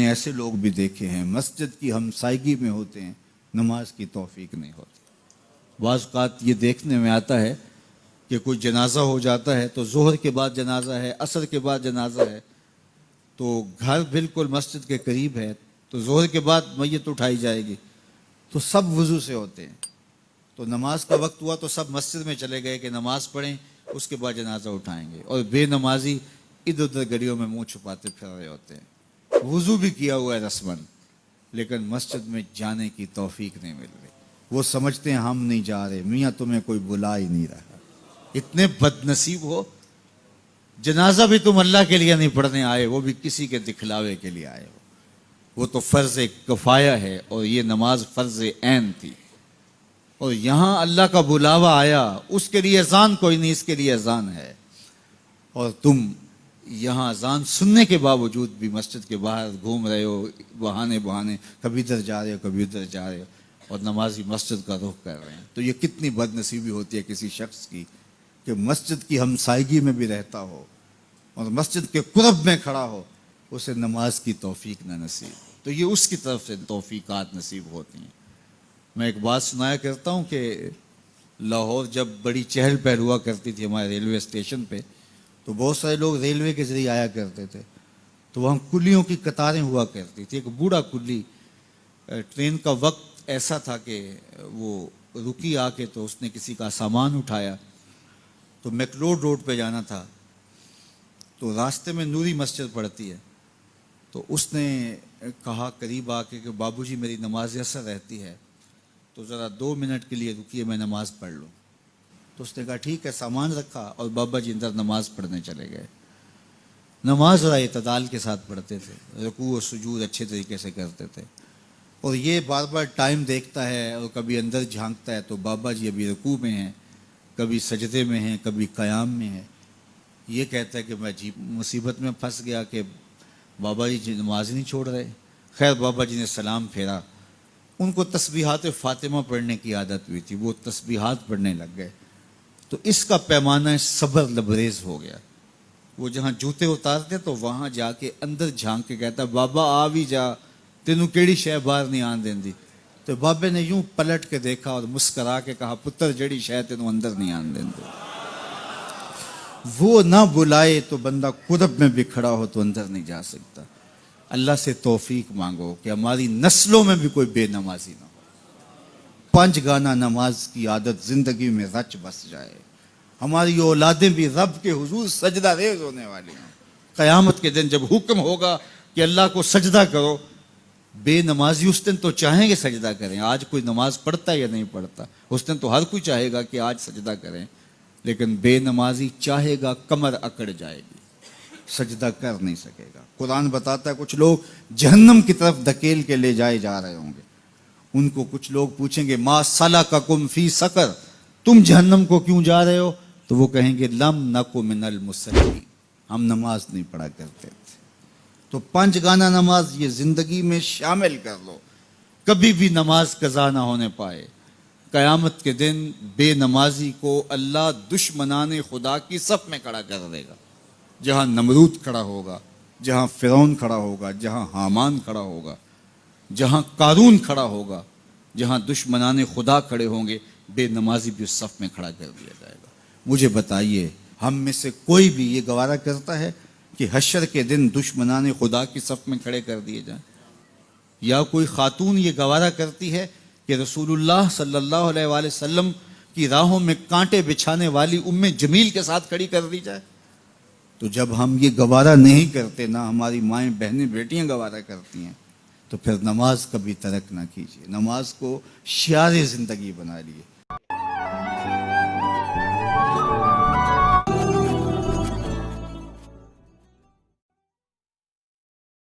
نے ایسے لوگ بھی دیکھے ہیں مسجد کی ہمسائیگی میں ہوتے ہیں، نماز کی توفیق نہیں ہوتی۔ بعض اوقات یہ دیکھنے میں آتا ہے کہ کوئی جنازہ ہو جاتا ہے تو ظہر کے بعد جنازہ ہے، عصر کے بعد جنازہ ہے، تو گھر بالکل مسجد کے قریب ہے، تو ظہر کے بعد میت اٹھائی جائے گی، تو سب وضو سے ہوتے ہیں، تو نماز کا وقت ہوا تو سب مسجد میں چلے گئے کہ نماز پڑھیں، اس کے بعد جنازہ اٹھائیں گے، اور بے نمازی ادھر ادھر گلیوں میں منہ چھپاتے پھر رہے ہوتے ہیں، وضو بھی کیا ہوا ہے رسماً، لیکن مسجد میں جانے کی توفیق نہیں مل رہی۔ وہ سمجھتے ہیں ہم نہیں جا رہے، میاں تمہیں کوئی بلا ہی نہیں رہا۔ اتنے بد نصیب ہو، جنازہ بھی تم اللہ کے لیے نہیں پڑھنے آئے، وہ بھی کسی کے دکھلاوے کے لیے آئے ہو۔ وہ تو فرض کفایہ ہے اور یہ نماز فرض عین تھی، اور یہاں اللہ کا بلاوا آیا، اس کے لیے اذان کوئی نہیں، اس کے لیے اذان ہے، اور تم یہاں اذان سننے کے باوجود بھی مسجد کے باہر گھوم رہے ہو، بہانے کبھی ادھر جا رہے ہو کبھی ادھر جا رہے ہو، اور نمازی مسجد کا رخ کر رہے ہیں۔ تو یہ کتنی بد نصیبی ہوتی ہے کسی شخص کی کہ مسجد کی ہمسائیگی میں بھی رہتا ہو اور مسجد کے قرب میں کھڑا ہو، اسے نماز کی توفیق نہ نصیب۔ تو یہ اس کی طرف سے توفیقات نصیب ہوتی ہیں۔ میں ایک بات سنایا کرتا ہوں کہ لاہور جب بڑی چہل پہل ہوا کرتی تھی ہمارے ریلوے اسٹیشن پہ، تو بہت سارے لوگ ریلوے کے ذریعے آیا کرتے تھے، تو وہاں کلیوں کی قطاریں ہوا کرتی تھی۔ ایک بوڑھا کلی، ٹرین کا وقت ایسا تھا کہ وہ رکی آ کے، تو اس نے کسی کا سامان اٹھایا، تو میکلوڈ روڈ پہ جانا تھا، تو راستے میں نوری مسجد پڑتی ہے، تو اس نے کہا قریب آ کے کہ بابو جی میری نماز عصر رہتی ہے، تو ذرا 2 منٹ کے لیے رکیے میں نماز پڑھ لوں۔ تو اس نے کہا ٹھیک ہے، سامان رکھا اور بابا جی اندر نماز پڑھنے چلے گئے۔ نماز ذرا اعتدال کے ساتھ پڑھتے تھے، رکوع و سجود اچھے طریقے سے کرتے تھے، اور یہ بار بار ٹائم دیکھتا ہے اور کبھی اندر جھانکتا ہے، تو بابا جی ابھی رکوع میں ہیں، کبھی سجدے میں ہیں، کبھی قیام میں ہیں۔ یہ کہتا ہے کہ میں عجیب مصیبت میں پھنس گیا کہ بابا جی نماز نہیں چھوڑ رہے۔ خیر بابا جی نے سلام پھیرا، ان کو تسبیحات فاطمہ پڑھنے کی عادت ہوئی تھی، وہ تسبیحات پڑھنے لگ گئے، تو اس کا پیمانہ صبر لبریز ہو گیا۔ وہ جہاں جوتے اتارتے تو وہاں جا کے اندر جھانک کے کہتا بابا آ بھی جا، تینوں کیڑی شے باہر نہیں آن دیندی۔ تو بابے نے یوں پلٹ کے دیکھا اور مسکرا کے کہا پتر جڑی شے تینوں اندر نہیں آن دیندی۔ وہ نہ بلائے تو بندہ قرب میں بھی کھڑا ہو تو اندر نہیں جا سکتا۔ اللہ سے توفیق مانگو کہ ہماری نسلوں میں بھی کوئی بے نمازی نہ ہو، 5 گانا نماز کی عادت زندگی میں رچ بس جائے، ہماری اولادیں بھی رب کے حضور سجدہ ریز ہونے والی ہیں۔ قیامت کے دن جب حکم ہوگا کہ اللہ کو سجدہ کرو، بے نمازی اس دن تو چاہیں گے سجدہ کریں، آج کوئی نماز پڑھتا یا نہیں پڑھتا، اس دن تو ہر کوئی چاہے گا کہ آج سجدہ کریں، لیکن بے نمازی چاہے گا کمر اکڑ جائے گی، سجدہ کر نہیں سکے گا۔ قرآن بتاتا ہے کچھ لوگ جہنم کی طرف دھکیل کے لے جائے جا رہے ہوں گے، ان کو کچھ لوگ پوچھیں گے ما سلککم فی سقر، تم جہنم کو کیوں جا رہے ہو؟ تو وہ کہیں گے لم نک من المصلین، ہم نماز نہیں پڑھا کرتے تھے۔ تو 5 گانا نماز یہ زندگی میں شامل کر لو، کبھی بھی نماز قضا نہ ہونے پائے۔ قیامت کے دن بے نمازی کو اللہ دشمنان خدا کی صف میں کھڑا کر دے گا، جہاں نمرود کھڑا ہوگا، جہاں فرعون کھڑا ہوگا، جہاں حامان کھڑا ہوگا، جہاں قارون کھڑا ہوگا، جہاں دشمنان خدا کھڑے ہوں گے، بے نمازی بھی اس صف میں کھڑا کر دیا جائے گا۔ مجھے بتائیے ہم میں سے کوئی بھی یہ گوارہ کرتا ہے کہ حشر کے دن دشمنان خدا کی صف میں کھڑے کر دیے جائیں؟ یا کوئی خاتون یہ گوارہ کرتی ہے کہ رسول اللہ صلی اللہ علیہ وآلہ وسلم کی راہوں میں کانٹے بچھانے والی ام جمیل کے ساتھ کھڑی کر دی جائے؟ تو جب ہم یہ گوارہ نہیں کرتے، نہ ہماری مائیں بہنیں بیٹیاں گوارہ کرتی ہیں، تو پھر نماز کبھی ترک نہ کیجیے، نماز کو شعار زندگی بنا لیے۔